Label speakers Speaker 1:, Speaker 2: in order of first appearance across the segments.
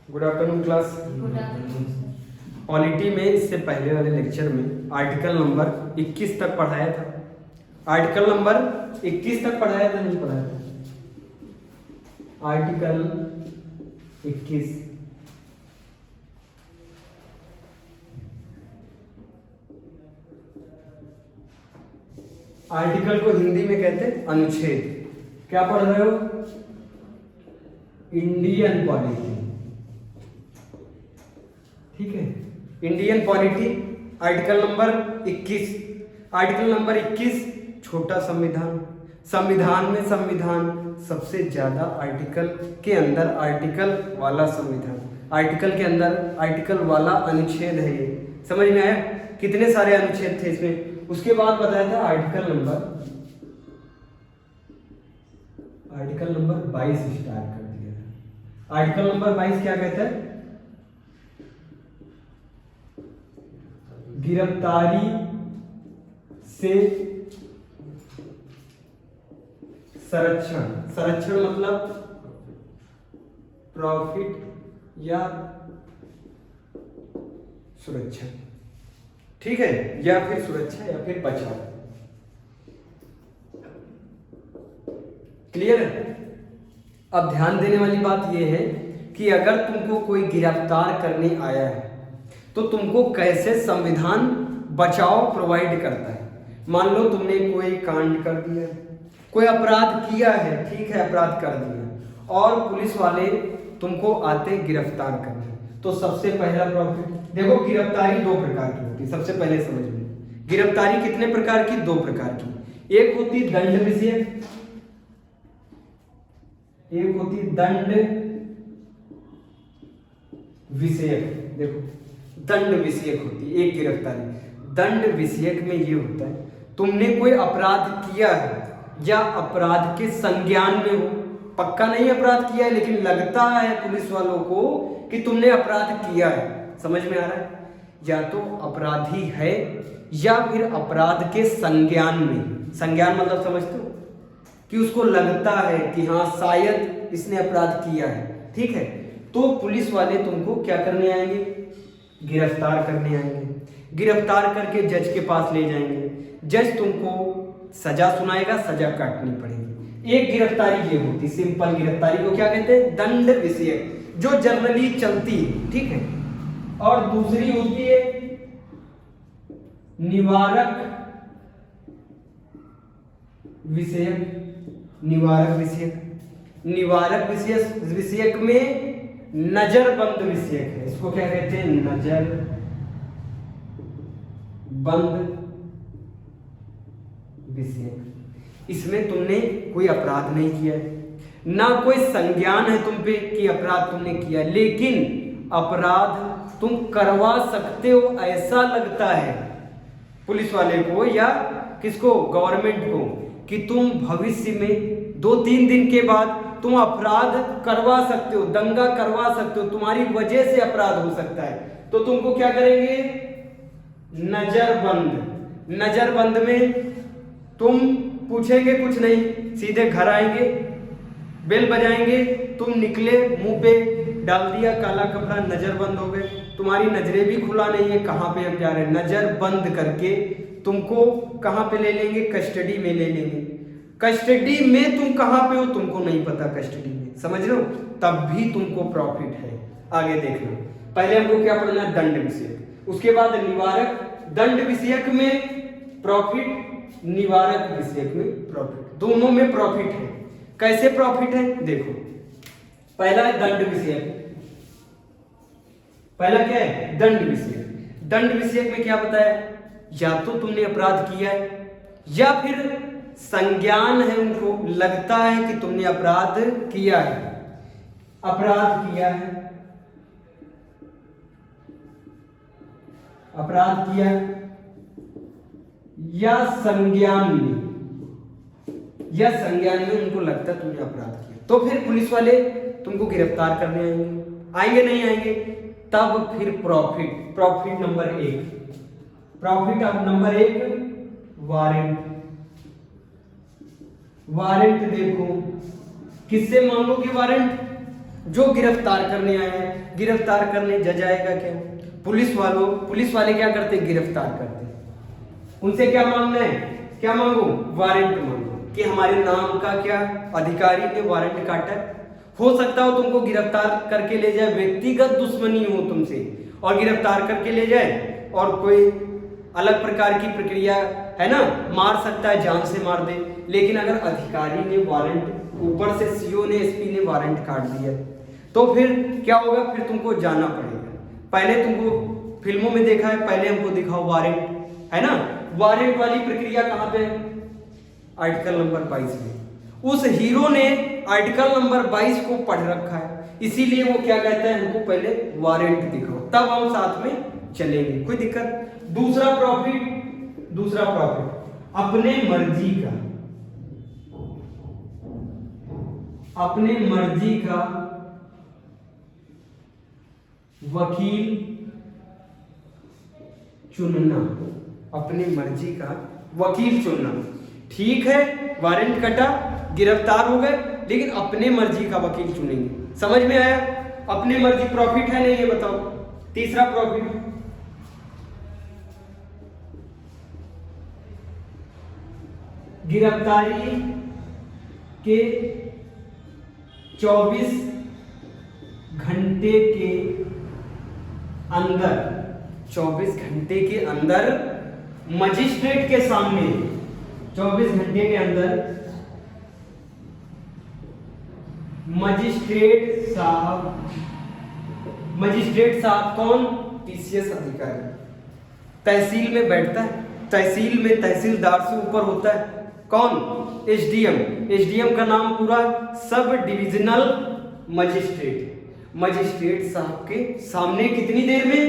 Speaker 1: Good afternoon class. Polity में इससे पहले वाले लेक्चर में आर्टिकल नंबर 21 तक पढ़ाया था। आर्टिकल नंबर 21 तक पढ़ाया था, नहीं पढ़ाया था? आर्टिकल 21 आर्टिकल को हिंदी में कहते हैं अनुच्छेद। क्या पढ़ रहे हो? इंडियन पॉलिटी, ठीक है। Indian polity article number 21। Article number 21 छोटा संविधान। संविधान में संविधान सबसे ज्यादा आर्टिकल के अंदर आर्टिकल वाला संविधान, आर्टिकल के अंदर आर्टिकल वाला अनुच्छेद है। ये समझ में आया? कितने सारे अनुच्छेद थे इसमें। उसके बाद बताया था आर्टिकल नंबर 22 स्टार्ट कर दिया था। आर्टिकल नंबर 22 क्या कहता है? गिरफ्तारी से संरक्षण। संरक्षण मतलब प्रॉफिट या सुरक्षा, ठीक है, या फिर सुरक्षा या फिर बचाव। क्लियर है? अब ध्यान देने वाली बात यह है कि अगर तुमको कोई गिरफ्तार करने आया है तो तुमको कैसे संविधान बचाव प्रोवाइड करता है। मान लो तुमने कोई कांड कर दिया, कोई अपराध किया है, ठीक है, अपराध कर दिया और पुलिस वाले तुमको आते गिरफ्तार करने, तो सबसे पहला प्रॉफिट। देखो, गिरफ्तारी दो प्रकार की होती है, सबसे पहले समझ में। गिरफ्तारी कितने प्रकार की? दो प्रकार की। एक होती दंड विषयक, एक होती दंड विषयक। देखो, दंड विषयक होती है एक गिरफ्तारी। दंड विषयक में ये होता है तुमने कोई अपराध किया है या अपराध के संज्ञान में हो, पक्का नहीं अपराध किया है लेकिन लगता है पुलिस वालों को कि तुमने अपराध किया है। समझ में आ रहा है? या तो अपराधी है या फिर अपराध के संज्ञान में। संज्ञान मतलब समझते हो कि उसको लगता है कि हाँ शायद इसने अपराध किया है, ठीक है। तो पुलिस वाले तुमको क्या करने आएंगे? गिरफ्तार करने आएंगे। गिरफ्तार करके जज के पास ले जाएंगे। जज तुमको सजा सुनाएगा, सजा काटनी पड़ेगी। एक गिरफ्तारी ये होती, सिंपल गिरफ्तारी को क्या कहते हैं? दंड विषयक, जो जनरली चलती है, ठीक है। और दूसरी होती है निवारक विषयक। निवारक विषयक, निवारक विषयक में नजरबंद विषयक है। इसको क्या कहते हैं? नजर बंद विषयक। इसमें तुमने कोई अपराध नहीं किया है, ना कोई संज्ञान है तुम पे कि अपराध तुमने किया, लेकिन अपराध तुम करवा सकते हो ऐसा लगता है पुलिस वाले को या किसको? गवर्नमेंट को, कि तुम भविष्य में 2-3 दिन के बाद तुम अपराध करवा सकते हो, दंगा करवा सकते हो, तुम्हारी वजह से अपराध हो सकता है। तो तुमको क्या करेंगे? नजरबंद। नजरबंद में तुम पूछेंगे कुछ नहीं, सीधे घर आएंगे, बेल बजाएंगे, तुम निकले, मुंह पे डाल दिया काला कपड़ा, नजरबंद हो गए। तुम्हारी नजरें भी खुला नहीं है कहां पे हम जा रहे हैं। नजर बंद करके तुमको कहां पे ले लेंगे? कस्टडी में ले लेंगे। कस्टडी में तुम कहां पे हो तुमको नहीं पता, कस्टडी में, समझ रहे हो? तब भी तुमको प्रॉफिट है। आगे देखना, पहले हमको क्या पढ़ना है? दंड विषयक, उसके बाद निवारक। दंड विषयक में प्रॉफिट, निवारक विषयक में प्रॉफिट। दोनों में प्रॉफिट है। कैसे प्रॉफिट है? देखो, पहला है दंड विषयक। पहला क्या है? दंड विषयक। दंड विषयक में क्या बताया? या तो तुमने अपराध किया है या फिर संज्ञान है, उनको लगता है कि तुमने अपराध किया है। अपराध किया है, अपराध किया या संज्ञान में उनको लगता है तुमने अपराध किया, तो फिर पुलिस वाले तुमको गिरफ्तार करने आएंगे। आएंगे नहीं आएंगे? तब फिर प्रॉफिट। प्रॉफिट नंबर 1, प्रॉफिट अब नंबर 1 वारंट। वारंट देखो, किससे मांगोगे वारंट? जो गिरफ्तार करने आए हैं, गिरफ्तार करने जज आएगा क्या? पुलिस वाले क्या करते हैं? गिरफ्तार करते हैं। उनसे क्या मांगना है? क्या मांगो? वारंट मांगो कि हमारे नाम का क्या अधिकारी ने वारंट काटा है। हो सकता हो तुमको गिरफ्तार करके ले जाए, व्यक्तिगत दुश्मनी हो तुमसे और गिरफ्तार करके ले जाए और कोई अलग प्रकार की प्रक्रिया है ना, मार सकता है, जान से मार दे। लेकिन अगर अधिकारी ने वारंट, ऊपर से सीओ ने, एसपी ने वारंट काट दिया तो फिर क्या होगा? फिर तुमको जाना पड़ेगा। पहले तुमको फिल्मों में देखा है, पहले हमको दिखाओ वारंट, है ना। वारंट वाली प्रक्रिया कहाँ पे? आर्टिकल नंबर 22 में। उस हीरो ने आर्टिकल नंबर 22 को पढ़ रखा है, इसीलिए वो क्या कहता है, हमको पहले वारंट दिखाओ तब हम साथ में चलेंगे, कोई दिक्कत। दूसरा प्रॉफिट अपने मर्जी का वकील चुनना, अपने मर्जी का वकील चुनना। ठीक है, वारंट कटा, गिरफ्तार हो गए, लेकिन अपने मर्जी का वकील चुनेंगे। समझ में आया? अपने मर्जी प्रॉफिट है नहीं, ये बताओ। तीसरा प्रॉफिट, गिरफ्तारी के 24 घंटे के अंदर, 24 घंटे के अंदर मजिस्ट्रेट के सामने, 24 घंटे के अंदर मजिस्ट्रेट साहब कौन? पीसीएस अधिकारी, तहसील में बैठता है, तहसील में तहसीलदार से ऊपर होता है कौन? एसडीएम का नाम पूरा सब डिविजनल मजिस्ट्रेट साहब के सामने कितनी देर में?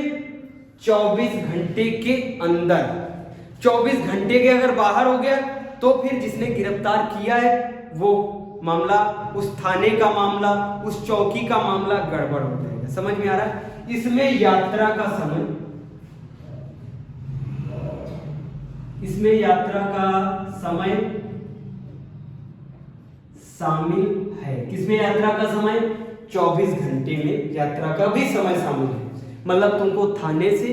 Speaker 1: 24 घंटे के अंदर। 24 घंटे के अगर बाहर हो गया तो फिर जिसने गिरफ्तार किया है वो मामला, उस थाने का मामला, उस चौकी का मामला गड़बड़ हो जाएगा। समझ में आ रहा है? इसमें यात्रा का समय शामिल है। किसमें यात्रा का समय? 24 घंटे में यात्रा का भी समय शामिल है। मतलब तुमको थाने से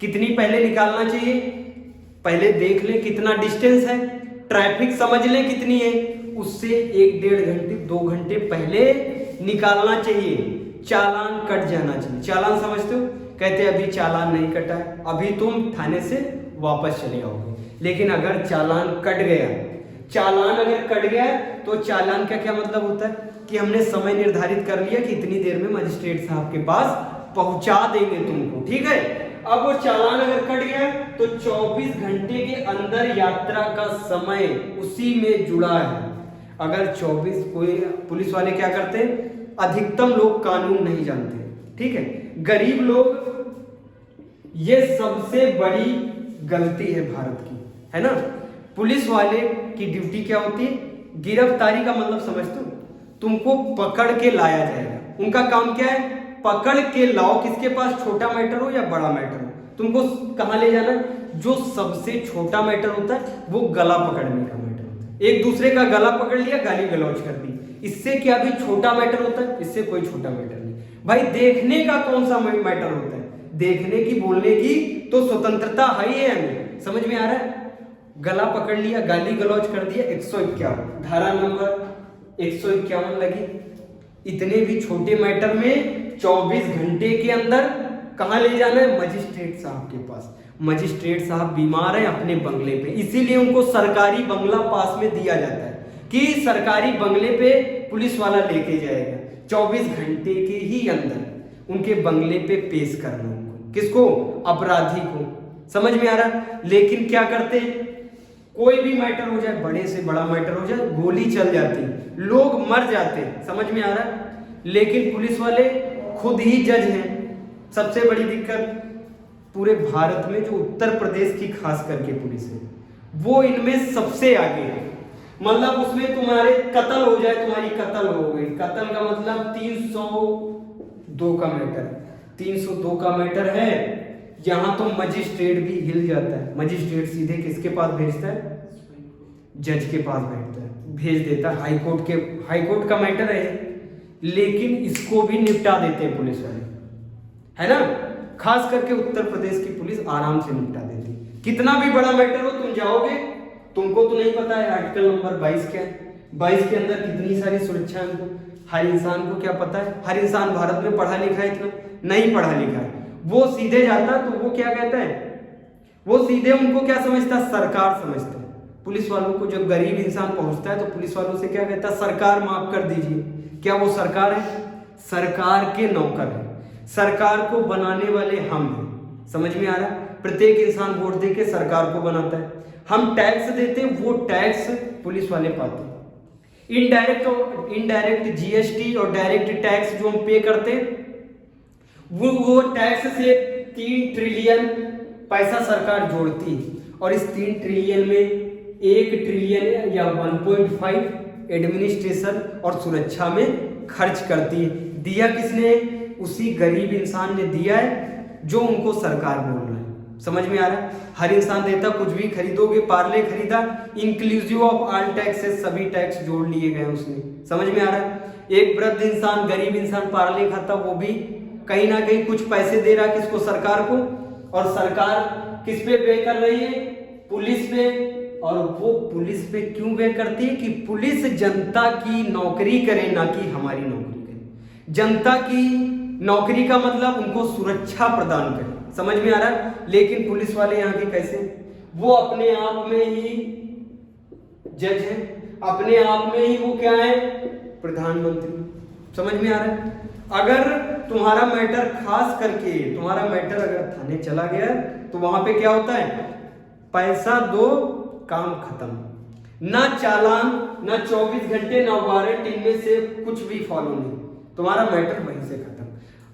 Speaker 1: कितनी पहले निकालना चाहिए? पहले देख ले कितना डिस्टेंस है, ट्रैफिक समझ ले कितनी है, उससे 1-1.5 घंटे 2 घंटे पहले निकालना चाहिए। चालान कट जाना चाहिए। चालान समझते हो? कहते अभी चालान नहीं कटा है, अभी तुम थाने से वापस चले आओगे। लेकिन अगर चालान कट गया, तो चालान का क्या मतलब होता है कि हमने समय निर्धारित कर लिया कि इतनी देर में मजिस्ट्रेट साहब के पास पहुंचा देंगे तुमको, ठीक है। अब वो चालान अगर कट गया तो 24 घंटे के अंदर यात्रा का समय उसी में जुड़ा है। अगर 24, कोई पुलिस वाले क्या करते हैं, अधिकतम लोग कानून नहीं जानते, ठीक है, गरीब लोग, ये सबसे बड़ी गलती है भारत की, है ना। पुलिस वाले की ड्यूटी क्या होती है? गिरफ्तारी का मतलब समझते हो? तुमको पकड़ के लाया जाएगा। उनका काम क्या है? पकड़ के लाओ। किसके पास? छोटा मैटर हो या बड़ा मैटर हो, तुमको कहां ले जाना? जो सबसे छोटा मैटर होता है वो गला पकड़ने का मैटर होता है। एक दूसरे का गला पकड़ लिया, गाली गलौज कर दी, इससे क्या भी छोटा मैटर होता है? इससे कोई छोटा मैटर नहीं भाई। देखने का कौन सा मैटर होता है? देखने की, बोलने की तो स्वतंत्रता है ही है हमें। समझ में आ रहा है? गला पकड़ लिया, गाली गलौज कर दिया, 151 धारा नंबर 151 लगी। इतने भी छोटे मैटर में 24 घंटे के अंदर कहां ले जाना है? मजिस्ट्रेट साहब के पास। मजिस्ट्रेट साहब बीमार है अपने बंगले पे, इसीलिए उनको सरकारी बंगला पास में दिया जाता है कि सरकारी बंगले पे पुलिस वाला लेके जाएगा। 24 घंटे के ही अंदर उनके बंगले पे पेश करना उनको। किसको? अपराधी को। समझ में आ रहा? लेकिन क्या करते, कोई भी मैटर हो जाए, बड़े से बड़ा मैटर हो जाए, गोली चल जाती, लोग मर जाते। समझ में आ रहा? लेकिन पुलिस वाले खुद ही जज हैं। सबसे बड़ी दिक्कत पूरे भारत में जो उत्तर प्रदेश की खास करके पुलिस है, वो इनमें सबसे आगे है। मतलब उसमें तुम्हारे कत्ल हो जाए, तुम्हारी कत्ल हो गई, कत्ल का मतलब 302 का मैटर, 302 का मैटर है, यहां तो मजिस्ट्रेट भी हिल जाता है। मजिस्ट्रेट सीधे किसके पास भेजता है? जज के पास भेजता है, भेज देता है। हाईकोर्ट का मैटर है, लेकिन इसको भी निपटा देते हैं पुलिस वाले, है ना। खास करके उत्तर प्रदेश की पुलिस आराम से निपटा देती है। कितना भी बड़ा मैटर हो तुम जाओगे, तुमको तो नहीं पता है आर्टिकल नंबर 22 क्या है, 22 के अंदर कितनी सारी सुरक्षा है उनको, हर इंसान को क्या पता है। हर इंसान भारत में पढ़ा लिखा है, इतना नहीं पढ़ा लिखा है। वो सीधे जाता तो वो क्या कहता है, वो सीधे उनको क्या समझता है, सरकार समझता है। पुलिस वालों को जब गरीब इंसान पहुंचता है तो पुलिस वालों से क्या कहता है, सरकार माफ कर दीजिए। क्या वो सरकार है? सरकार के नौकर है, सरकार को बनाने वाले हम हैं। समझ में आ रहा है? प्रत्येक इंसान वोट दे के सरकार को बनाता है। हम टैक्स देते हैं, वो टैक्स पुलिस वाले पाते हैं। इनडायरेक्ट जीएसटी और डायरेक्ट टैक्स जो हम पे करते हैं, वो टैक्स से 3 ट्रिलियन पैसा सरकार जोड़ती है। और इस 3 ट्रिलियन में 1 ट्रिलियन या 1.5 एडमिनिस्ट्रेशन और सुरक्षा में खर्च करती है। दिया किसने? उसी गरीब इंसान ने दिया है जो उनको सरकार बोल रहा है। समझ में आ रहा है? हर इंसान देता, कुछ भी खरीदोगे, पार्ले खरीदा, इंक्लूसिव ऑफ ऑल टैक्सेस, सभी टैक्स जोड़ लिए गए उसने। समझ में आ रहा है? एक वृद्ध इंसान, गरीब इंसान पार्ले खाता, वो भी कहीं ना कहीं कुछ पैसे दे रहा है किसको, सरकार को। और सरकार किस पे पे कर रही है? पुलिस पे। और वो पुलिस पे क्यों पे करती है? कि पुलिस जनता की नौकरी करे, ना कि हमारी नौकरी करे। जनता की नौकरी का मतलब उनको सुरक्षा प्रदान करे। समझ में आ रहा है? लेकिन पुलिस वाले यहाँ के कैसे, वो अपने आप में ही जज है, अपने आप में ही वो क्या है, प्रधानमंत्री। समझ में आ रहा है? अगर तुम्हारा मैटर, खास करके तुम्हारा मैटर अगर थाने चला गया तो वहां पे क्या होता है, पैसा दो, काम खत्म। ना चालान, ना 24 घंटे, ना वारंट, इनमें से कुछ भी फॉलो नहीं, तुम्हारा मैटर वहीं से खत्म।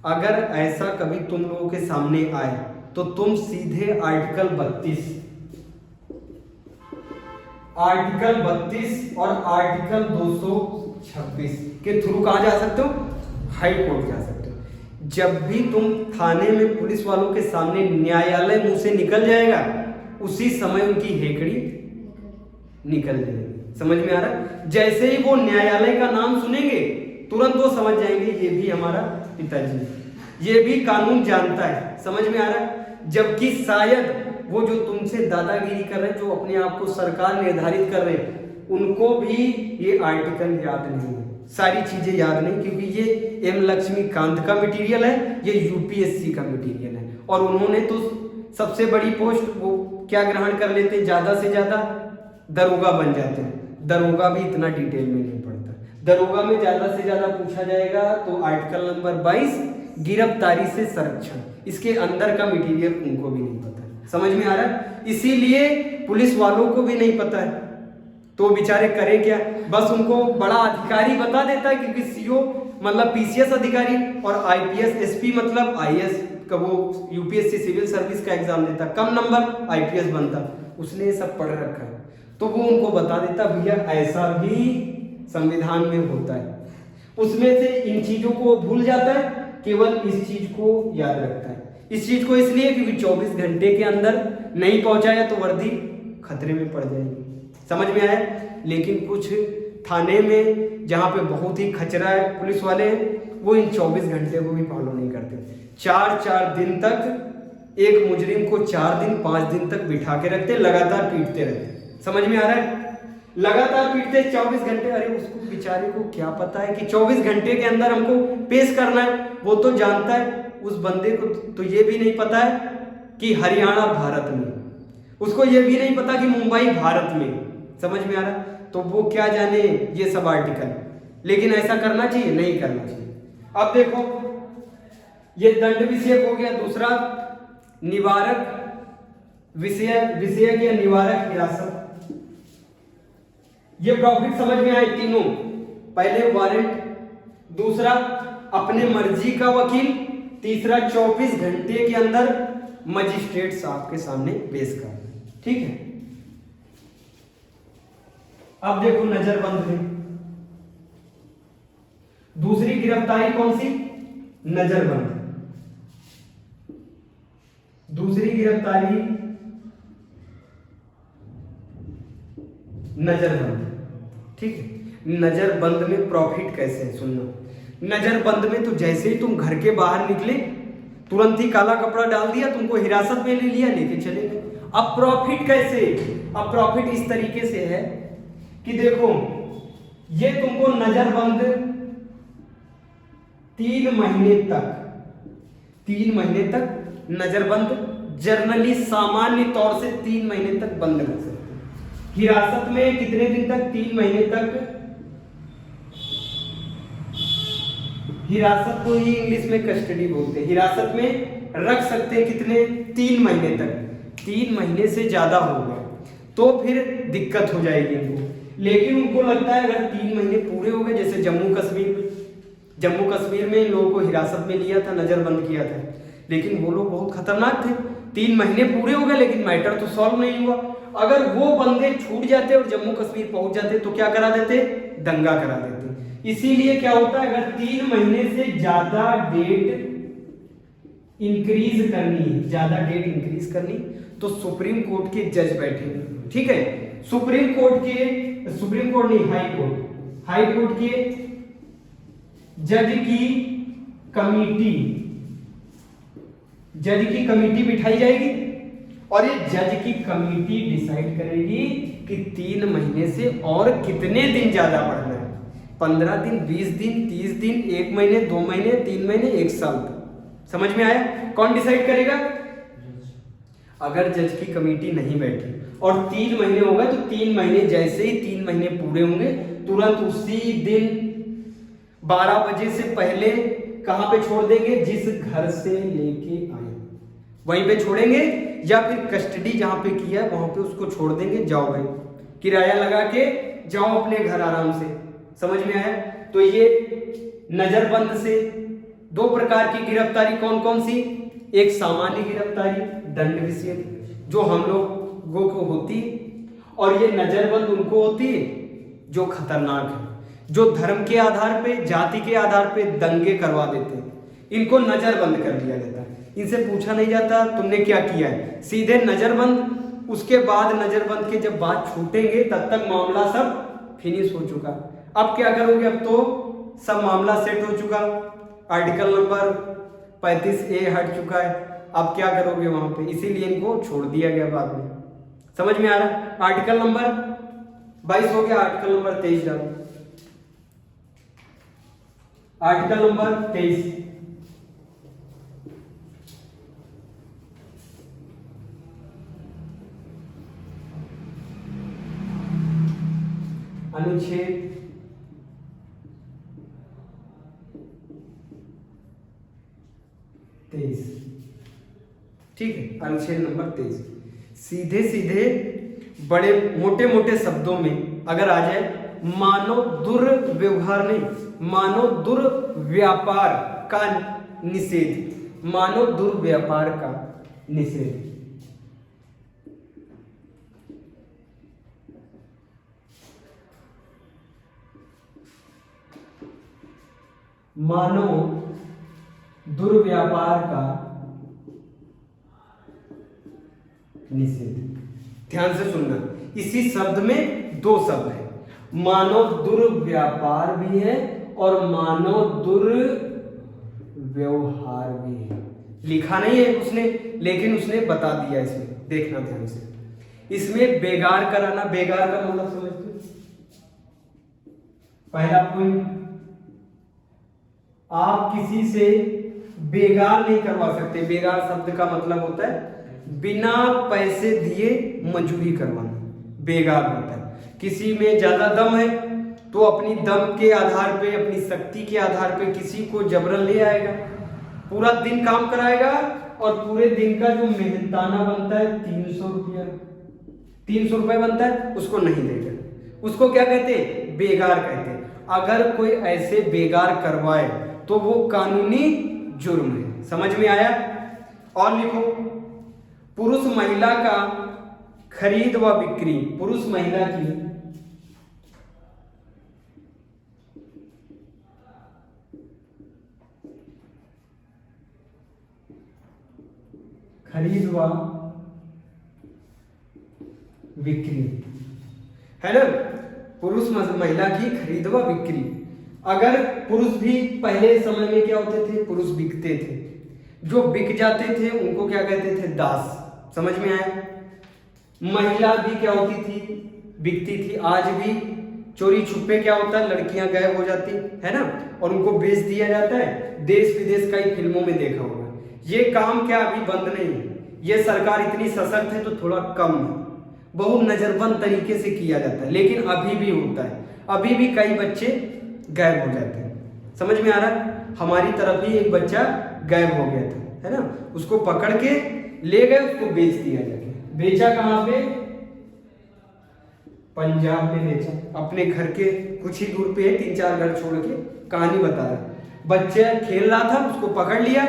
Speaker 1: अगर ऐसा कभी तुम लोगों के सामने आए तो तुम सीधे आर्टिकल 32 और आर्टिकल 226 के थ्रू कहां जा सकते हो, हाई कोर्ट जा सकते हो। जब भी तुम थाने में पुलिस वालों के सामने न्यायालय मुंह से निकल जाएगा, उसी समय उनकी हेकड़ी निकल जाएगी। समझ में आ रहा है? जैसे ही वो न्यायालय का नाम सुनेंगे तुरंत वो समझ जाएंगे ये भी हमारा पिताजी, ये भी कानून जानता है। समझ में आ रहा है? जबकि शायद वो जो तुमसे दादागिरी कर रहे हैं, जो अपने आप को सरकार निर्धारित कर रहे हैं, उनको भी ये आर्टिकल याद नहीं है, सारी चीजें याद नहीं, क्योंकि ये एम लक्ष्मीकांत का मटेरियल है, ये यूपीएससी का मटेरियल है। और उन्होंने तो सबसे बड़ी पोस्ट वो क्या ग्रहण कर लेते हैं, ज्यादा से ज्यादा दरोगा बन जाते हैं। दरोगा भी इतना डिटेल में नहीं पढ़ता। दरोगा में ज्यादा से ज्यादा पूछा जाएगा तो आर्टिकल नंबर 22 गिरफ्तारी से संरक्षण, इसके अंदर का मटेरियल उनको भी नहीं पता है। समझ में आ रहा है? इसीलिए पुलिस वालों को भी नहीं पता है, तो बेचारे करें क्या, बस उनको बड़ा अधिकारी बता देता है, क्योंकि सीओ मतलब पीसीएस अधिकारी और आईपीएस एसपी मतलब आईएएस का, वो यूपीएससी सिविल सर्विस का एग्जाम देता, कम नंबर आईपीएस बनता, उसने ये सब पढ़ रखा है, तो वो उनको बता देता भैया ऐसा भी संविधान में होता है। उसमें से इन चीजों को भूल जाता है, केवल इस चीज को याद रखता है। इस चीज को इसलिए क्योंकि 24 घंटे के अंदर नहीं पहुंचाया तो वर्दी खतरे में पड़ जाएगी। समझ में आया? लेकिन कुछ थाने में जहां पे बहुत ही खचरा है पुलिस वाले हैं, वो इन 24 घंटे को भी फॉलो नहीं करते। 4-4 दिन तक एक मुजरिम को 4 दिन 5 दिन तक बिठा के रखते, लगातार पीटते रहते। समझ में आ रहा है? लगातार पीटते 24 घंटे। अरे उसको बेचारे को क्या पता है कि 24 घंटे के अंदर हमको पेश करना है, वो तो जानता है। उस बंदे को तो ये भी नहीं पता है कि हरियाणा भारत में, उसको ये भी नहीं पता कि मुंबई भारत में। समझ में आ रहा? तो वो क्या जाने ये सब आर्टिकल। लेकिन ऐसा करना चाहिए? नहीं करना चाहिए। अब देखो, ये दंड विषयक हो गया। दूसरा निवारक विषयक या निवारक हिरासत, ये प्रॉफिट समझ में आए तीनों। पहले वारंट, दूसरा अपने मर्जी का वकील, तीसरा 24 घंटे के अंदर मजिस्ट्रेट साहब के सामने पेश करना। ठीक है? अब देखो नजरबंद में दूसरी गिरफ्तारी कौन सी? नजरबंद। दूसरी गिरफ्तारी नजरबंद। ठीक है? नजरबंद में प्रॉफिट कैसे है सुनना। नजरबंद में तो जैसे ही तुम घर के बाहर निकले तुरंत ही काला कपड़ा डाल दिया, तुमको हिरासत में ले लिया, लेके चले गए। अब प्रॉफिट कैसे? अब प्रॉफिट इस तरीके से है कि देखो ये तुमको नजरबंद 3 महीने तक नजरबंद जर्नली सामान्य तौर से 3 महीने तक बंद रख सकते हैं। हिरासत में कितने दिन तक? 3 महीने तक। हिरासत को ही इंग्लिश में कस्टडी बोलते हैं। हिरासत में रख सकते हैं कितने? 3 महीने तक। 3 महीने से ज्यादा हो गया तो फिर दिक्कत हो जाएगी इनको। लेकिन उनको लगता है अगर 3 महीने पूरे हो गए, जैसे जम्मू कश्मीर में इन लोगों को हिरासत में लिया था, नजरबंद किया था, लेकिन वो लोग बहुत खतरनाक थे। 3 महीने पूरे हो गए लेकिन मैटर तो सॉल्व नहीं हुआ। अगर वो बंदे छूट जाते और जम्मू कश्मीर पहुंच जाते तो क्या करा देते? दंगा करा देते। इसीलिए क्या होता है, अगर 3 महीने से ज्यादा डेट इंक्रीज करनी तो सुप्रीम कोर्ट के जज बैठेंगे, ठीक है। सुप्रीम कोर्ट नहीं, हाई कोर्ट के जज की कमिटी बिठाई जाएगी और ये जज की कमिटी डिसाइड करेगी कि 3 महीने से और कितने दिन ज्यादा बढ़ना है। 15 दिन, 20 दिन, 30 दिन, 1 महीने, 2 महीने, 3 महीने, 1 साल तक। समझ में आया? कौन डिसाइड करेगा? अगर जज की कमिटी नहीं बैठी और 3 महीने हो गए तो 3 महीने, जैसे ही 3 महीने पूरे होंगे तुरंत उसी दिन 12 बजे से पहले कहां पे छोड़ देंगे? जिस घर से लेके आए वहीं पे छोड़ेंगे, या फिर कस्टडी जहां पे किया है वहां पे उसको छोड़ देंगे। जाओ भाई, किराया लगा के जाओ अपने घर आराम से। समझ में आया? तो ये नजरबंद से 2 प्रकार की गिरफ्तारी कौन कौन सी? एक सामान्य गिरफ्तारी दंड विषयक जो हम लोगों को होती, और ये नजरबंद उनको होती है जो खतरनाक है, जो धर्म के आधार पे, जाति के आधार पे दंगे करवा देते हैं, इनको नजरबंद कर दिया जाता है। इनसे पूछा नहीं जाता तुमने क्या किया है, सीधे नजरबंद। उसके बाद नजरबंद के जब बात छूटेंगे तब तक मामला सब फिनिश हो चुका। अब क्या करोगे? अब तो सब मामला सेट हो चुका, आर्टिकल नंबर 35A हट चुका है। अब क्या करोगे वहां पे? इसीलिए इनको छोड़ दिया गया बाद में। समझ में आ रहा? आर्टिकल नंबर 22 हो गया, आर्टिकल नंबर 23 डालो। आर्टिकल नंबर 23 अनुच्छेद 23, ठीक है। अनुच्छेद नंबर 23 सीधे सीधे बड़े मोटे मोटे शब्दों में अगर आ जाए, मानव दुर्व्यवहार नहीं, मानव दुर्व्यापार का निषेध, मानव दुर्व्यापार का निषेध। मानव दुर्व्यापार का निषेध। ध्यान से सुनना, इसी शब्द में 2 शब्द है, मानव दुर्व्यापार भी है और मानव दुर्व्यवहार भी है। लिखा नहीं है उसने, लेकिन उसने बता दिया इसमें, देखना ध्यान से। इसमें बेगार कराना, बेगार का मतलब समझते हो? पहला पॉइंट, आप किसी से बेगार नहीं करवा सकते। बेगार शब्द का मतलब होता है बिना पैसे दिए मंजूरी करवाना, बेगार होता है। किसी में ज्यादा दम है तो अपनी दम के आधार पे, अपनी शक्ति के आधार पे किसी को जबरन ले आएगा, पूरा दिन काम कराएगा और पूरे दिन का जो मेहनताना बनता है 300 रुपया, 300 रुपये बनता है, उसको नहीं देगा। उसको क्या कहते हैं? बेगार कहते हैं। अगर कोई ऐसे बेगार करवाए तो वो कानूनी जुर्म है। समझ में आया? और लिखो, पुरुष महिला का खरीद व बिक्री, पुरुष महिला की खरीद व बिक्री है ना, पुरुष महिला की खरीद व बिक्री अगर पुरुष भी पहले समय में क्या होते थे, पुरुष बिकते थे, जो बिक जाते थे उनको क्या कहते थे, दास। समझ में आया। महिला भी क्या होती थी, बिकती थी। आज भी चोरी छुपे क्या होता है, लड़कियां गायब हो जाती है ना, और उनको बेच दिया जाता है। देश विदेश कई फिल्मों में देखा होगा। ये काम क्या अभी बंद नहीं है, ये सरकार इतनी सशक्त है तो थोड़ा कम है, बहुत नजरबंद तरीके से किया जाता है, लेकिन अभी भी होता है। अभी भी कई बच्चे गायब हो जाते हैं। समझ में आ रहा है। हमारी तरफ ही एक बच्चा गायब हो गया था, है ना, उसको पकड़ के ले गए, उसको बेच दिया जाके। बेचा कहाँ पे, पंजाब में बेचा, अपने घर के कुछ ही दूर पे है, 3-4 घर छोड़ के। कहानी बता रहा, बच्चा खेल रहा था, उसको पकड़ लिया,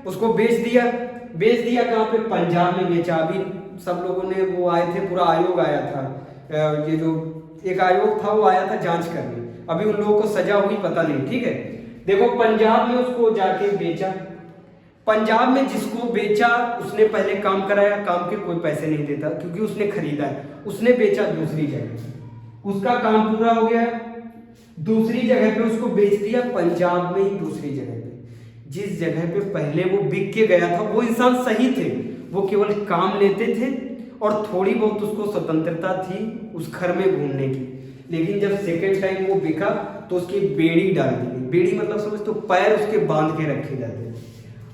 Speaker 1: उसको बेच दिया। बेच दिया कहाँ पे, पंजाब में बेचा। अभी सब लोगों ने, वो आए थे, पूरा आयोग आया था, ये जो एक आयोग था वो आया था जांच करने। अभी उन लोगों को सजा हुई पता नहीं, ठीक है। देखो पंजाब में उसको जाके बेचा। पंजाब में जिसको बेचा उसने पहले काम कराया, काम के कोई पैसे नहीं देता क्योंकि उसने खरीदा है। उसने बेचा दूसरी जगह, उसका काम पूरा हो गया, दूसरी जगह पे उसको बेच दिया, पंजाब में ही दूसरी जगह पे। जिस जगह पे पहले वो बिक के गया था वो इंसान सही थे, वो केवल काम लेते थे और थोड़ी बहुत उसको स्वतंत्रता थी उस घर में घूमने की। लेकिन जब सेकेंड टाइम वो बिका तो उसकी बेड़ी डाल दी गई। बेड़ी मतलब समझ तो, पैर उसके बांध के रखे जाते थे।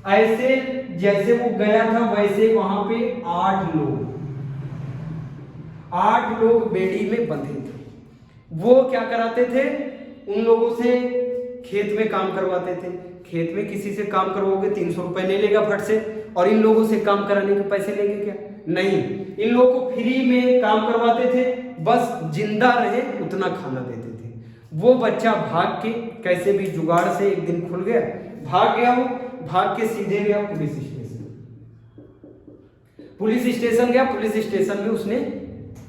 Speaker 1: ऐसे जैसे वो गया था वैसे वहां पे 8 लोग बेड़ी में बंधे थे। वो क्या कराते थे, उन लोगों से खेत में काम करवाते थे। खेत में किसी से काम करवाओगे 300 रुपए ले लेगा फट से, और इन लोगों से काम कराने के पैसे लेंगे क्या, नहीं। इन लोगों को फ्री में काम करवाते थे, बस जिंदा रहे उतना खाना देते थे। वो बच्चा भाग के, कैसे भी जुगाड़ से एक दिन खुल गया, भाग गया। वो भाग के सीधे गया पुलिस स्टेशन। पुलिस स्टेशन गया, पुलिस स्टेशन में उसने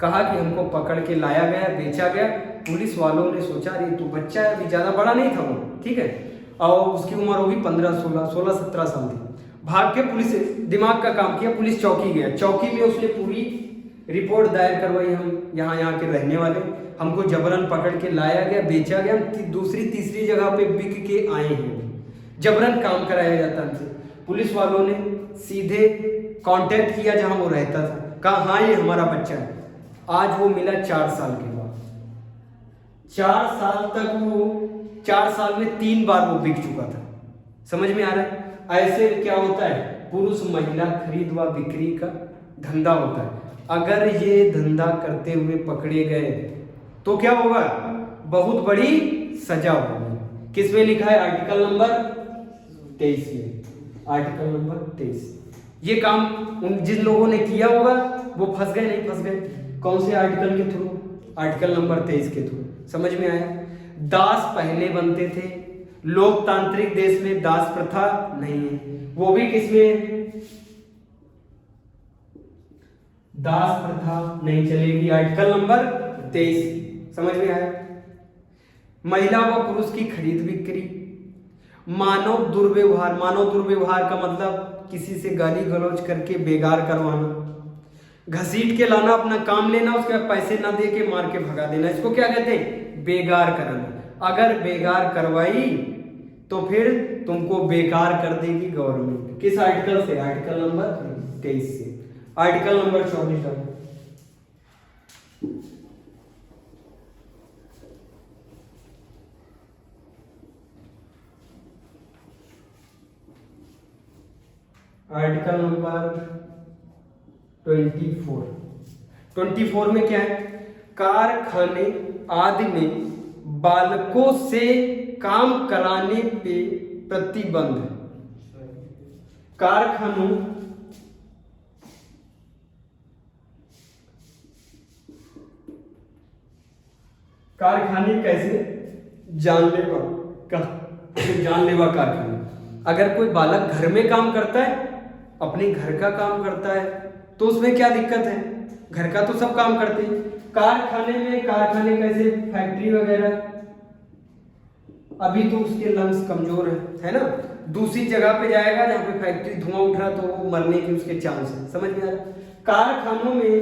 Speaker 1: कहा कि हमको पकड़ के लाया गया, बेचा गया। पुलिस वालों ने सोचा अरे तू बच्चा है, अभी ज्यादा बड़ा नहीं था वो, ठीक है, और उसकी उम्र होगी 16-17 साल थी। भाग के पुलिस, दिमाग का काम किया, पुलिस चौकी गया। चौकी में उसने पूरी रिपोर्ट दायर करवाई, हम यहाँ के रहने वाले, हमको जबरन पकड़ के लाया गया, बेचा गया, दूसरी तीसरी जगह पे बिक के आए हैं, जबरन काम कराया जाता हमसे। पुलिस वालों ने सीधे कांटेक्ट किया जहां वो रहता था, कहा हाँ ये हमारा बच्चा है। आज वो मिला 4 साल के बाद। 4 साल तक वो, 4 साल में 3 बार वो बिक चुका था। समझ में आ रहा है। ऐसे क्या होता है, पुरुष महिला खरीद व बिक्री का धंधा होता है। अगर ये धंधा करते हुए पकड़े गए तो क्या होगा, बहुत बड़ी सजा होगी। किसमें लिखा है, आर्टिकल नंबर 23 में, आर्टिकल नंबर 23। ये काम उन जिन लोगों ने किया होगा वो फंस गए, नहीं फंस गए, कौन से आर्टिकल के थ्रू, आर्टिकल नंबर 23 के थ्रू। समझ में आया। दास पहले बनते थे, लोकतांत्रिक देश में दास प्रथा नहीं है। वो भी किसमें, दास प्रथा नहीं चलेगी, आर्टिकल नंबर 23। समझ में आया। महिला व पुरुष की खरीद बिक्री, मानव दुर्व्यवहार। मानव दुर्व्यवहार का मतलब किसी से गाली गलौज करके बेगार करवाना, घसीट के लाना, अपना काम लेना, उसके बाद पैसे ना दे के मार के भगा देना, इसको क्या कहते हैं, बेगार कराना। अगर बेगार करवाई तो फिर तुमको बेकार कर देगी गवर्नमेंट। किस आर्टिकल से, आर्टिकल नंबर 23 से। आर्टिकल नंबर 24 डालो। आर्टिकल नंबर 24 में क्या है, कारखाने आदि में बालकों से काम कराने पे प्रतिबंध है। कारखानों कारखाने कैसे, जानलेवा का जानलेवा कारखाने। अगर कोई बालक घर में काम करता है, अपने घर का काम करता है, तो उसमें क्या दिक्कत है, घर का तो सब काम करते हैं। कारखाने में, कारखाने कैसे, फैक्ट्री वगैरह, अभी तो उसके लंग्स कमजोर है ना, दूसरी जगह पे जाएगा जहां पे फैक्ट्री धुआं उठ रहा तो वो मरने के उसके चांस है। समझ में आ रहा। कारखानों में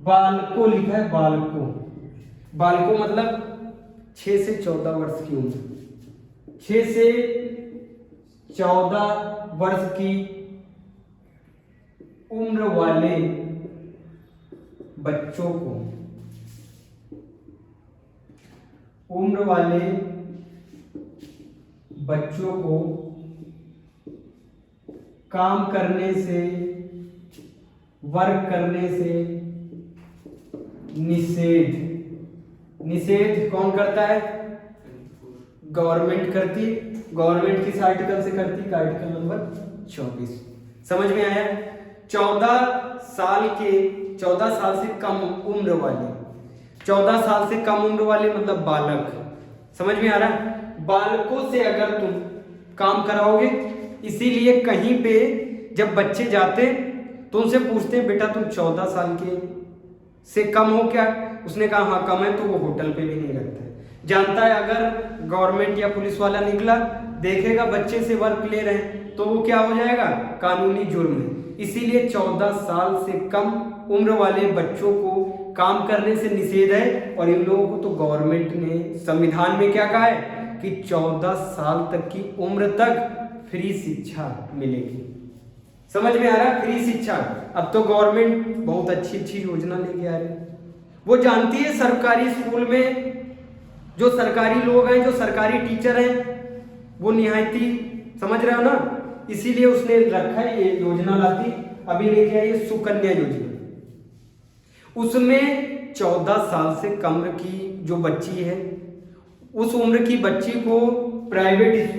Speaker 1: बालकों लिखा है, बालकों, बालकों मतलब 6 से 14 वर्ष की उम्र, 6 से 14 वर्ष की उम्र वाले बच्चों को काम करने से, वर्क करने से निषेध कौन करता है? गवर्नमेंट करती। गवर्नमेंट किस आर्टिकल से करती? Article number 24। समझ में आया? 14 साल से कम उम्र वाले, 14 साल से कम उम्र वाले मतलब बालक। समझ में आ रहा है? बालकों से अगर तुम काम कराओगे, इसीलिए कहीं पे जब बच्चे जाते तो उनसे पूछते हैं बेटा तुम 14 साल के से कम हो क्या? उसने कहा हाँ कम है, तो वो होटल पे भी नहीं रखता है। जानता है अगर गवर्नमेंट या पुलिस वाला निकला, देखेगा बच्चे से वर्क ले रहे हैं, तो वो क्या हो जाएगा? कानूनी जुर्म है। इसीलिए 14 साल से कम उम्र वाले बच्चों को काम करने से निषेध है। और इन लोगों को तो गवर्नमेंट ने संविधान में क्या कहा है कि 14 साल तक की उम्र तक फ्री शिक्षा मिलेगी। समझ में आ रहा है? फ्री शिक्षा। अब तो गवर्नमेंट बहुत अच्छी योजना लेके आ रही है। वो जानती है सरकारी स्कूल में जो सरकारी लोग हैं, जो सरकारी टीचर हैं, वो निहायती, समझ रहे हो ना, इसीलिए उसने रखा है ये योजना लाती। अभी लेके आई है सुकन्या योजना। उसमें 14 साल से कम की जो बच्ची है, उस उम्र की बच्ची को प्राइवेट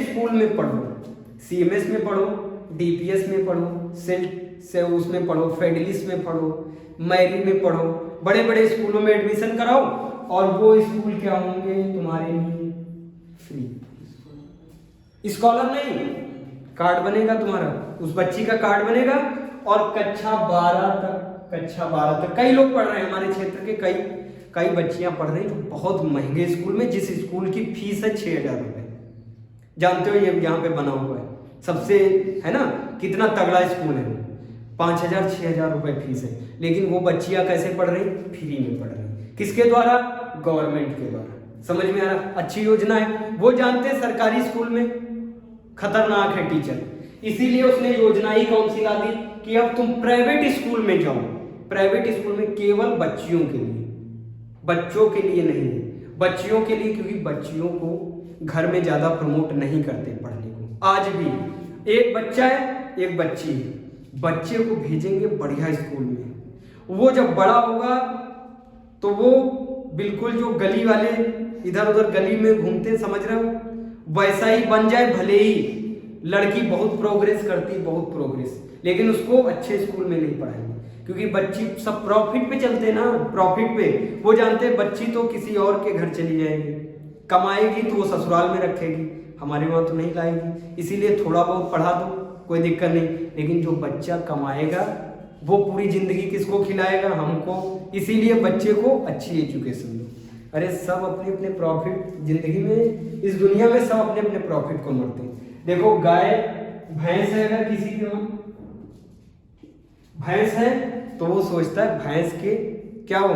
Speaker 1: स्कूल में पढ़ो, सीएमएस में पढ़ो, डीपीएस में पढ़ो, से उसमें पढ़ो, फेडलिस में पढ़ो, मैरी में पढ़ो, बड़े बड़े स्कूलों में एडमिशन कराओ और वो स्कूल क्या होंगे तुम्हारे लिए? फ्री। स्कॉलर नहीं, कार्ड बनेगा तुम्हारा, उस बच्ची का कार्ड बनेगा। और कक्षा 12 तक कई लोग पढ़ रहे हैं हमारे क्षेत्र के, कई बच्चियां पढ़ रही हैं बहुत महंगे स्कूल में, जिस स्कूल की फीस है 6,000 रुपए। जानते हो ये यहाँ पे बना हुआ है सबसे, है ना, कितना तगड़ा स्कूल है। 5,000 6,000 रुपए फीस है, लेकिन वो बच्चियां कैसे पढ़ रही? फ्री में पढ़ रही। किसके द्वारा? गवर्नमेंट के द्वारा। समझ में आ रहा? अच्छी योजना है। वो जानते हैं सरकारी स्कूल में खतरनाक है टीचर, इसीलिए उसने योजना ही कौन सी ला दी कि अब तुम प्राइवेट स्कूल में जाओ। प्राइवेट स्कूल में केवल बच्चियों के लिए, बच्चों के लिए नहीं है, बच्चियों के लिए, क्योंकि बच्चियों को घर में ज्यादा प्रमोट नहीं करते पढ़ने को। आज भी एक बच्चा है, एक बच्ची है, बच्चे को भेजेंगे बढ़िया स्कूल में, वो जब बड़ा होगा तो वो बिल्कुल जो गली वाले इधर उधर गली में घूमते, समझ रहे हो, वैसा ही बन जाए। भले ही लड़की बहुत प्रोग्रेस करती, बहुत प्रोग्रेस, लेकिन उसको अच्छे स्कूल में नहीं पढ़ाएंगे, क्योंकि बच्ची सब प्रॉफिट पे चलते ना, प्रॉफिट पे। वो जानते हैं बच्ची तो किसी और के घर चली जाएगी, कमाएगी तो वो ससुराल में रखेगी, हमारे वहाँ तो नहीं लाएगी। इसीलिए थोड़ा बहुत पढ़ा दो, कोई दिक्कत नहीं, लेकिन जो बच्चा कमाएगा वो पूरी जिंदगी किसको खिलाएगा? हमको। इसीलिए बच्चे को अच्छी एजुकेशन दो। अरे सब अपने अपने प्रॉफिट, जिंदगी में इस दुनिया में सब अपने अपने प्रॉफिट को मरते हैं। देखो गाय भैंस है, अगर किसी के वहाँ भैंस है तो वो सोचता है भैंस के क्या हो,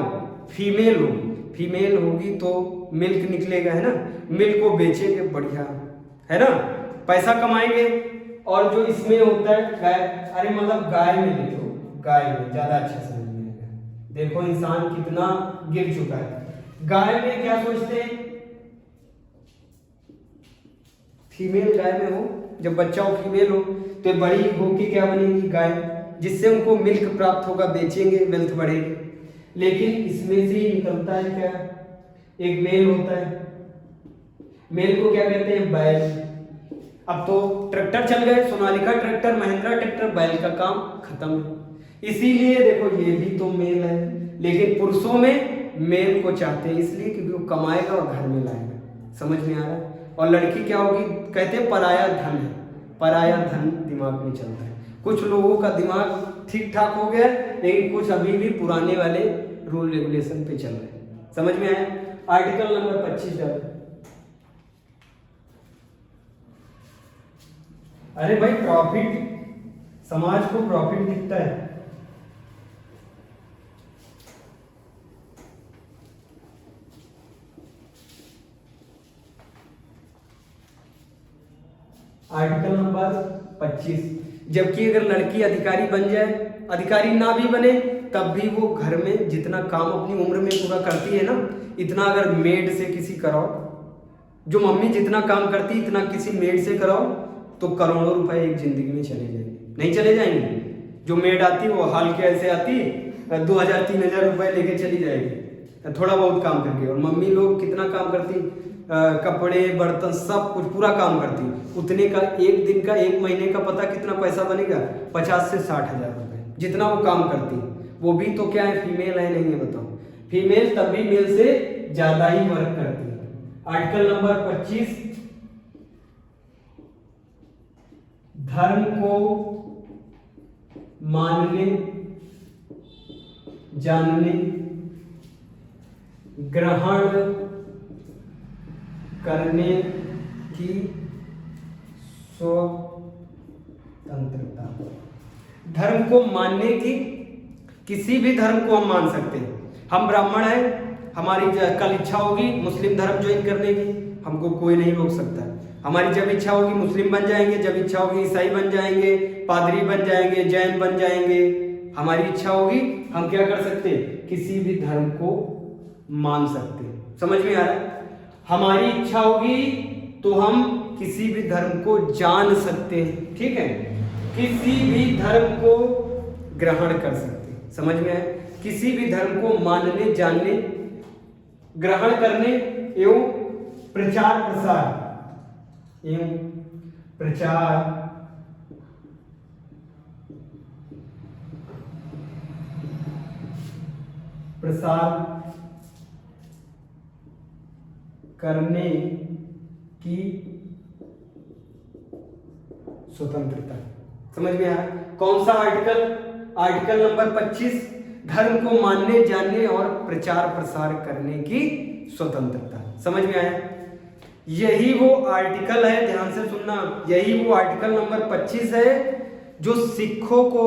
Speaker 1: फीमेल होगी तो मिल्क निकलेगा, है ना, मिल्क को बेचेंगे बढ़िया, है ना, पैसा कमाएंगे। और जो इसमें होता है गाय, अरे मतलब गाय में देखो, गाय में ज्यादा अच्छा समझ में आएगा। देखो इंसान कितना गिर चुका है। गाय में क्या सोचते हैं? फीमेल गाय में हो, जब बच्चा हो फीमेल हो तो बड़ी होके क्या बनेगी? गाय, जिससे उनको मिल्क प्राप्त होगा, बेचेंगे, वेल्थ बढ़ेगी। लेकिन इसमें से ही निकलता है क्या? एक मेल होता है, मेल को क्या कहते हैं? बैल। अब तो ट्रैक्टर चल गए, सोनालिका ट्रैक्टर, महिंद्रा ट्रैक्टर, बैल का काम खत्म है। इसीलिए देखो ये भी तो मेल है, लेकिन पुरुषों में मेल को चाहते हैं, इसलिए क्योंकि वो कमाएगा और घर में लाएगा। समझ में आ रहा है? और लड़की क्या होगी? कहते हैं पराया धन है, पराया धन दिमाग में चलता है। कुछ लोगों का दिमाग ठीक ठाक हो गया, लेकिन कुछ अभी भी पुराने वाले रूल रेगुलेशन पे चल रहे हैं। समझ में आया? आर्टिकल नंबर 25 डालो। अरे भाई प्रॉफिट, समाज को प्रॉफिट दिखता है। Article number 25। जबकि अगर लड़की अधिकारी बन जाए, अधिकारी ना भी बने तब भी वो घर में जितना काम अपनी उम्र में पूरा करती है ना, इतना अगर मेड से किसी कराओ, जो मम्मी जितना काम करती इतना किसी मेड से कराओ तो करोड़ों रुपए एक जिंदगी में चले जाएंगे। नहीं चले जाएंगे? जो मेड आती है वो हाल के ऐसे आती है 2000-3000 रुपए लेके चली जाएगी थोड़ा बहुत काम करके, और मम्मी लोग कितना काम करती, कपड़े बर्तन सब कुछ पूरा काम करती, उतने का एक दिन का, एक महीने का पता कितना पैसा बनेगा? 50 से 60 हजार रुपए, जितना वो काम करती। वो भी तो क्या है, फीमेल है, नहीं है? बताओ, फीमेल तब भी मेल से ज्यादा ही वर्क करती है। आर्टिकल नंबर 25, धर्म को मानने, जानने, ग्रहण करने की स्वतंत्रता। धर्म को मानने की, किसी भी धर्म को हम मान सकते हैं। हम ब्राह्मण हैं, हमारी कल इच्छा होगी मुस्लिम धर्म ज्वाइन करने की, हमको कोई नहीं रोक सकता। हमारी जब इच्छा होगी मुस्लिम बन जाएंगे, जब इच्छा होगी ईसाई बन जाएंगे, पादरी बन जाएंगे, जैन बन जाएंगे। हमारी इच्छा होगी हम क्या कर सकते हैं, किसी भी धर्म को मान सकते हैं। समझ में आ रहा है? हमारी इच्छा होगी तो हम किसी भी धर्म को जान सकते हैं, ठीक है? किसी भी धर्म को ग्रहण कर सकते हैं। समझ में आया? किसी भी धर्म को मानने, जानने, ग्रहण करने एवं प्रचार प्रसार एवं प्रचार प्रसार करने की स्वतंत्रता। समझ में आ रहा? कौन सा आर्टिकल? आर्टिकल नंबर 25, धर्म को मानने, जानने और प्रचार प्रसार करने की स्वतंत्रता। समझ में आया? यही वो आर्टिकल है, ध्यान से सुनना, यही वो आर्टिकल नंबर 25 है जो सिखों को,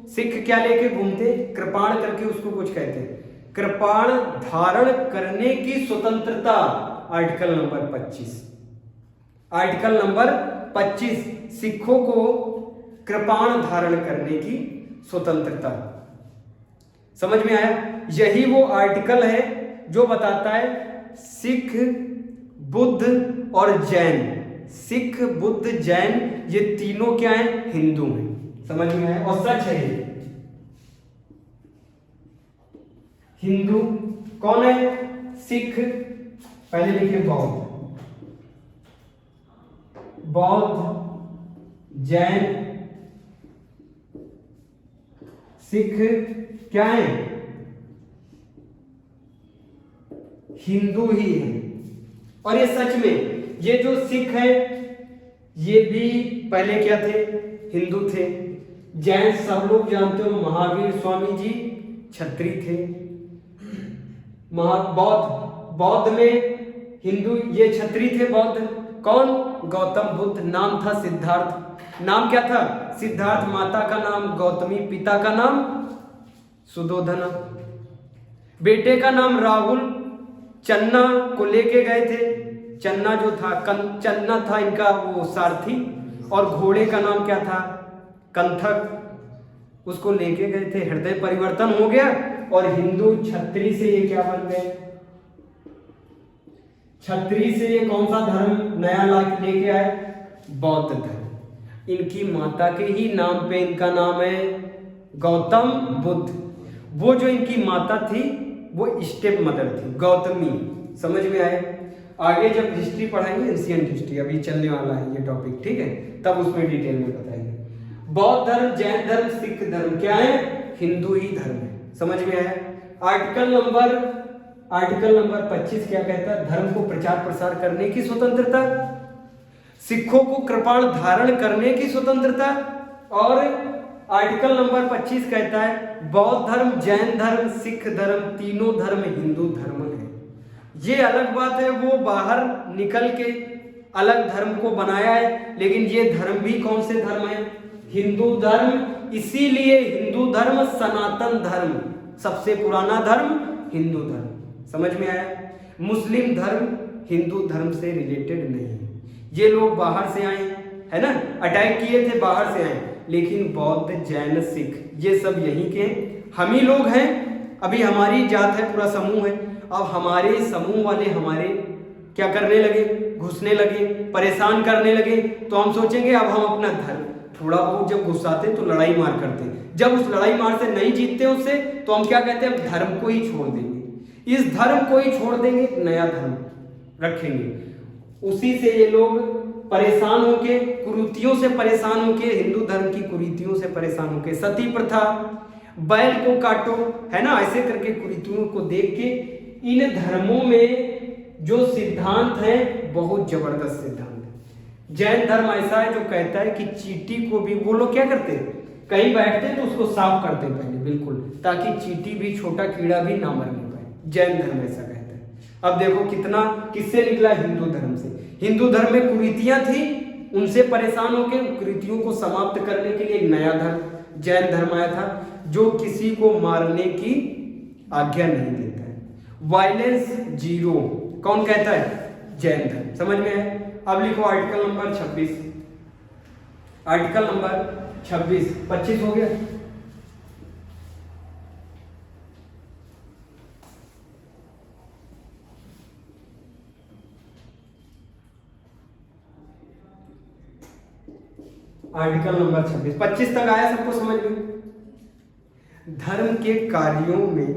Speaker 1: सिख क्या लेके घूमते, कृपाण करके उसको कुछ कहते हैं, कृपाण धारण करने की स्वतंत्रता। आर्टिकल नंबर 25, आर्टिकल नंबर 25, सिखों को कृपाण धारण करने की स्वतंत्रता। समझ में आया? यही वो आर्टिकल है जो बताता है सिख, बुद्ध और जैन, सिख, बुद्ध, जैन ये तीनों क्या हैं? हिंदू हैं। समझ में आया? और सच है, हिंदू कौन है? सिख, पहले लिखिए बौद्ध, बौद्ध, जैन, सिख क्या है? हिंदू ही है। और ये सच में, ये जो सिख है ये भी पहले क्या थे? हिंदू थे। जैन सब लोग जानते हो, महावीर स्वामी जी क्षत्रिय थे। बौद्ध, बौद्ध में हिंदू, ये क्षत्रिय थे। बौद्ध कौन? गौतम बुद्ध, नाम था सिद्धार्थ। नाम क्या था? सिद्धार्थ। माता का नाम गौतमी, पिता का नाम सुदोधना, बेटे का नाम राहुल। चन्ना को लेके गए थे, चन्ना जो था, चन्ना था इनका वो सारथी, और घोड़े का नाम क्या था? कंथक। उसको लेके गए थे, हृदय परिवर्तन हो गया और हिंदू क्षत्रिय से ये क्या बन गए? क्षत्रिय से ये कौन सा धर्म नया लेके आए? बौद्ध धर्म। इनकी माता के ही नाम पे इनका नाम है गौतम बुद्ध। वो जो इनकी माता थी वो स्टेप मदर थी, गौतमी। समझ में आए? आगे जब हिस्ट्री पढ़ाएंगे, एंशिएंट हिस्ट्री, अभी चलने वाला है ये टॉपिक, ठीक है, तब उसमें डिटेल में बताएंगे। बौद्ध धर्म, जैन धर्म, सिख धर्म क्या है? हिंदू ही धर्म है। समझ में आया? आर्टिकल नंबर 25 क्या कहता है? धर्म को प्रचार प्रसार करने की स्वतंत्रता, सिखों को कृपाण धारण करने की स्वतंत्रता, और आर्टिकल नंबर 25 कहता है बौद्ध धर्म, जैन धर्म, सिख धर्म, तीनों धर्म हिंदू धर्म है। ये अलग बात है, वो बाहर निकल के अलग धर्म को बनाया है, लेकिन ये धर्म भी कौन से धर्म है? हिंदू धर्म। इसीलिए हिंदू धर्म सनातन धर्म, सबसे पुराना धर्म हिंदू धर्म। समझ में आया? मुस्लिम धर्म हिंदू धर्म से रिलेटेड नहीं है। ये लोग बाहर से आए, है ना, अटैक किए थे, बाहर से आए, लेकिन बौद्ध, जैन, सिख ये सब यहीं के हम ही लोग हैं। अभी हमारी जात है, पूरा समूह है। अब हमारे समूह वाले हमारे क्या करने लगे, घुसने लगे, परेशान करने लगे, तो हम सोचेंगे अब हम अपना धर्म, थोड़ा बहुत जब गुस्साते तो लड़ाई मार करते, जब उस लड़ाई मार से नहीं जीतते उससे, तो हम क्या कहते हैं, धर्म को ही छोड़ देंगे, इस धर्म को ही छोड़ देंगे, एक नया धर्म रखेंगे। उसी से ये लोग परेशान होके, कुरीतियों से परेशान होके, हिंदू धर्म की कुरीतियों से परेशान होके, सती प्रथा, बैल को काटो, है ना, ऐसे करके कुरीतियों को देख के इन धर्मों में जो सिद्धांत है बहुत जबरदस्त सिद्धांत है। जैन धर्म ऐसा है जो कहता है कि चींटी को भी, वो लोग क्या करते हैं, कहीं बैठते तो उसको साफ करते पहले बिल्कुल, ताकि चींटी भी, छोटा कीड़ा भी ना मरने पाए। जैन धर्म ऐसा कहता है। अब देखो कितना, किससे निकला, हिंदू धर्म से। हिंदू धर्म में कुरीतियां थी, उनसे परेशान होकर कुरीतियों को समाप्त करने के लिए एक नया धर्म जैन धर्म आया था, जो किसी को मारने की आज्ञा नहीं देता है, वायलेंस जीरो। कौन कहता है, जैन धर्म। समझ में है। अब लिखो आर्टिकल नंबर 26, आर्टिकल नंबर 26, 25 हो गया। आर्टिकल नंबर 26, 25 तक आया, सबको समझ में। धर्म के कार्यों में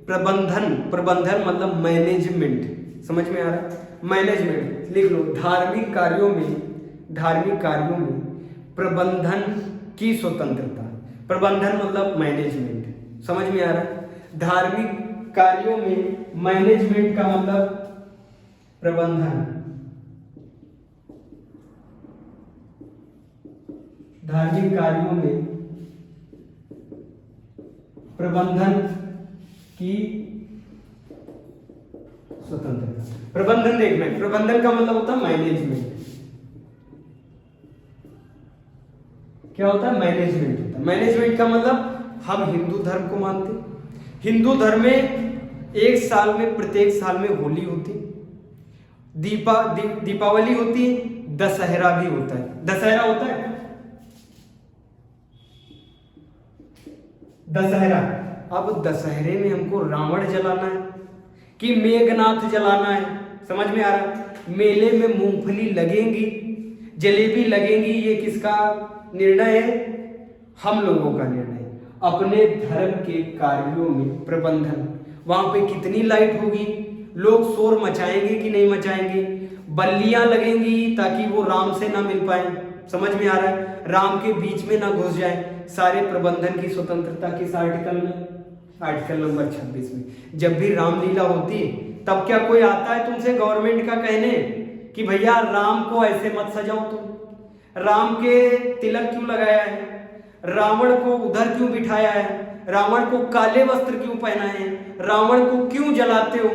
Speaker 1: प्रबंधन, प्रबंधन मतलब मैनेजमेंट, समझ में आ रहा है, मैनेजमेंट लिख लो। धार्मिक कार्यों में, धार्मिक कार्यों में प्रबंधन की स्वतंत्रता, प्रबंधन मतलब मैनेजमेंट, समझ में आ रहा है। धार्मिक कार्यों में मैनेजमेंट का मतलब प्रबंधन, धार्मिक कार्यों में प्रबंधन की स्वतंत्रता। प्रबंधन देखना है, प्रबंधन का मतलब होता है मैनेजमेंट। क्या होता है, मैनेजमेंट होता है। मैनेजमेंट का मतलब हम हिंदू धर्म को मानते हैं। हिंदू धर्म में एक साल में, प्रत्येक साल में होली होती, दीपावली होती है, दशहरा भी होता है। दशहरा होता है, दशहरा। अब दशहरे में हमको रावण जलाना है कि मेघनाथ जलाना है, समझ में आ रहा है। मेले में मूंगफली लगेंगी, जलेबी लगेंगी, ये किसका निर्णय है, हम लोगों का निर्णय है। अपने धर्म के कार्यों में प्रबंधन, वहां पे कितनी लाइट होगी, लोग शोर मचाएंगे कि नहीं मचाएंगे, बल्लियां लगेंगी ताकि वो राम से ना मिल पाए, समझ में आ रहा है, राम के बीच में ना घुस जाए। सारे प्रबंधन की स्वतंत्रता किस आर्टिकल में, आर्टिकल नंबर 26 में। जब भी रामलीला होती है तब क्या कोई आता है तुमसे गवर्नमेंट का कहने कि भैया राम को ऐसे मत सजाओ, तुम राम के तिलक क्यों लगाया है, रावण को उधर क्यों बिठाया है, रावण को काले वस्त्र क्यों पहनाए हैं, रावण को क्यों जलाते हो,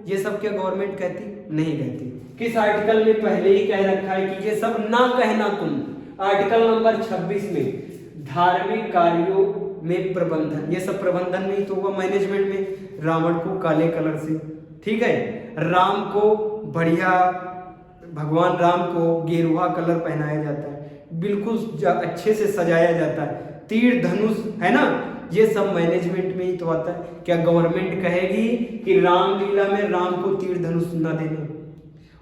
Speaker 1: ये सब क्या गवर्नमेंट कहती, नहीं कहती। किस आर्टिकल में पहले ही कह रखा है कि ये सब ना कहना तुम, आर्टिकल नंबर 26 में। धार्मिक कार्यों में प्रबंधन, ये सब प्रबंधन में ही तो हुआ, मैनेजमेंट में। रावण को काले कलर से, ठीक है, राम को बढ़िया, भगवान राम को गेरुआ कलर पहनाया जाता है, बिल्कुल अच्छे से सजाया जाता है, तीर धनुष, है ना, ये सब मैनेजमेंट में ही तो आता है। क्या गवर्नमेंट कहेगी कि रामलीला में राम को तीर धनुष ना देने,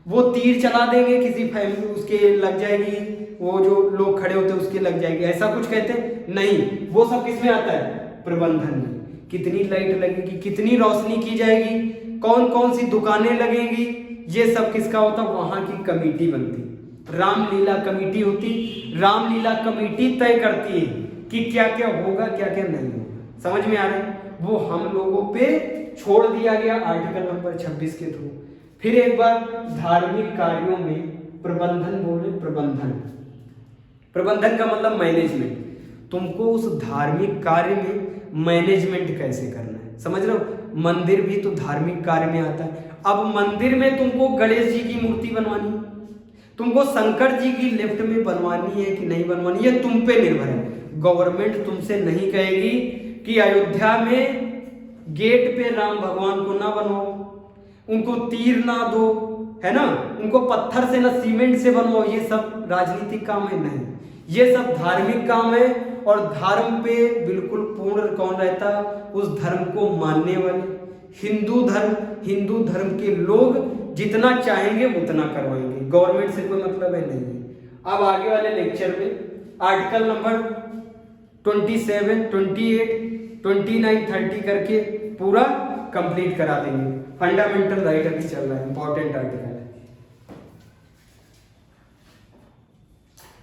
Speaker 1: वो तीर चला देंगे, किसी फैमिली उसके लग जाएगी, वो जो लोग खड़े होते हैं उसके लग जाएगी, ऐसा कुछ कहते हैं नहीं। वो सब किस में आता है, प्रबंधन में। कितनी लाइट लगेगी, कितनी रोशनी की जाएगी, कौन कौन सी दुकानें लगेंगी, ये सब किसका होता, वहां की कमेटी बनती, रामलीला कमेटी होती। रामलीला कमेटी तय करती है कि क्या क्या होगा, क्या क्या नहीं होगा, समझ में आ रहा है। वो हम लोगों पे छोड़ दिया गया आर्टिकल नंबर 26 के थ्रू। फिर एक बार, धार्मिक कार्यों में प्रबंधन बोले, प्रबंधन, प्रबंधन का मतलब मैनेजमेंट। तुमको उस धार्मिक कार्य में मैनेजमेंट कैसे करना है, समझ रहे हो। मंदिर भी तो धार्मिक कार्य में आता है। अब मंदिर में तुमको गणेश जी की मूर्ति बनवानी, तुमको शंकर जी की लिफ्ट में बनवानी है कि नहीं बनवानी, ये तुम पे निर्भर है। गवर्नमेंट तुमसे नहीं कहेगी कि अयोध्या में गेट पे राम भगवान को ना बनवाओ, उनको तीर ना दो, है ना, उनको पत्थर से ना सीमेंट से बनवाओ, ये सब राजनीतिक काम है नहीं, ये सब धार्मिक काम है। और धर्म पे बिल्कुल पूर्ण कौन रहता, उस धर्म को मानने वाले हिंदू धर्म के लोग जितना चाहेंगे उतना करवाएंगे, गवर्नमेंट से कोई मतलब है नहीं है। अब आगे वाले लेक्चर में आर्टिकल नंबर 27, 28, 29, 30 करके पूरा कंप्लीट करा देंगे। फंडामेंटल राइट अभी चल रहा है, इंपॉर्टेंट आर्टिकल है।